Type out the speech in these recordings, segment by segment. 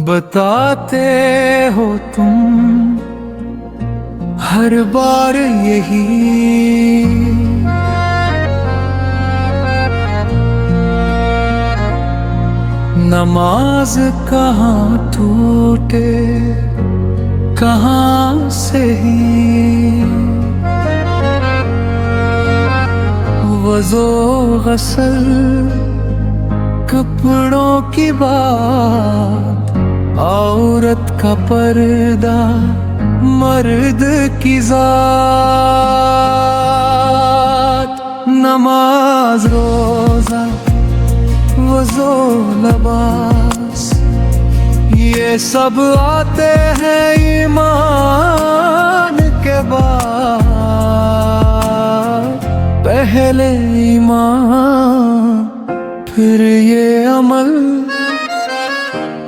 बताते हो तुम हर बार यही, नमाज कहाँ टूटे कहाँ से ही, वज़ो गसल कपड़ों की बात, औरत का पर्दा मर्द की जात, नमाज रोजा वज़ो लबास, ये सब आते हैं ईमान के बाद। पहले ईमान फिर ये अमल,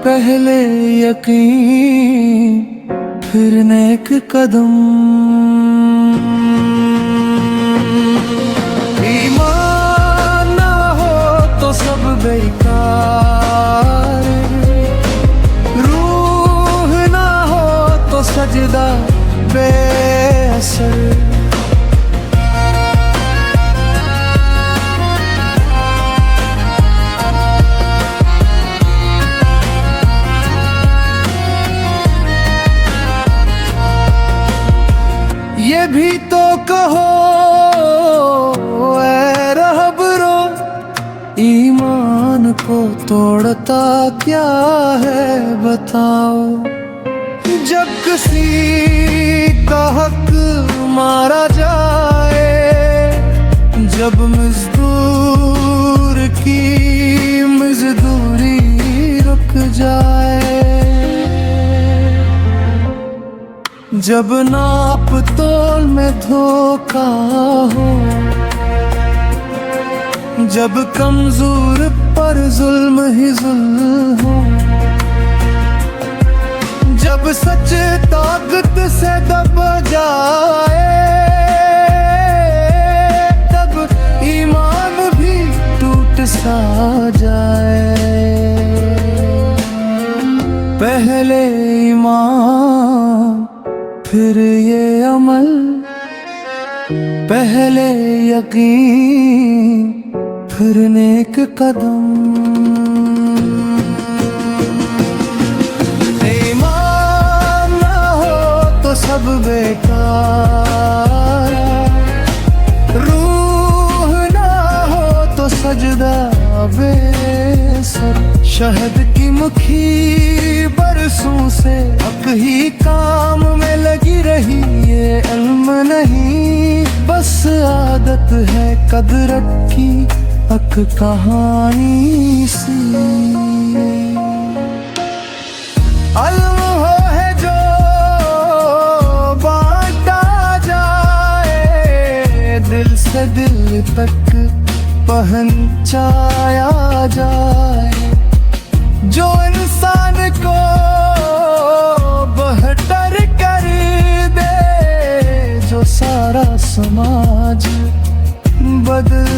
पहले यकीन फिर नेक कदम। ईमान ना हो तो सब बेकार, रूह ना हो तो सजदा बेअसर। ये भी तो कहो ऐ रहबरो, ईमान को तोड़ता क्या है बताओ। जब किसी का हक मारा जाए, जब मजदूर की मजदूरी रुक जाए, जब नाप तोल में धोखा हो, जब कमजोर पर जुल्म ही जुल्म हो, जब सच ताकत से दब जाए, तब ईमान भी टूट सा जाए। पहले ईमान फिर ये अमल, पहले यकीन फिर नेक कदम। ईमान ना हो तो सब बेकार, रूह ना हो तो सजदा बेअसर। शहद की मुखी बरसों से हक ही काम में लगी रही, ये इल्म नहीं बस आदत है कदरत की अक कहानी सी। इल्म हो है जो बांटा जाए, दिल से दिल तक पहुंचाया जाए, जो इंसान को बेहतर कर दे, जो सारा समाज बदल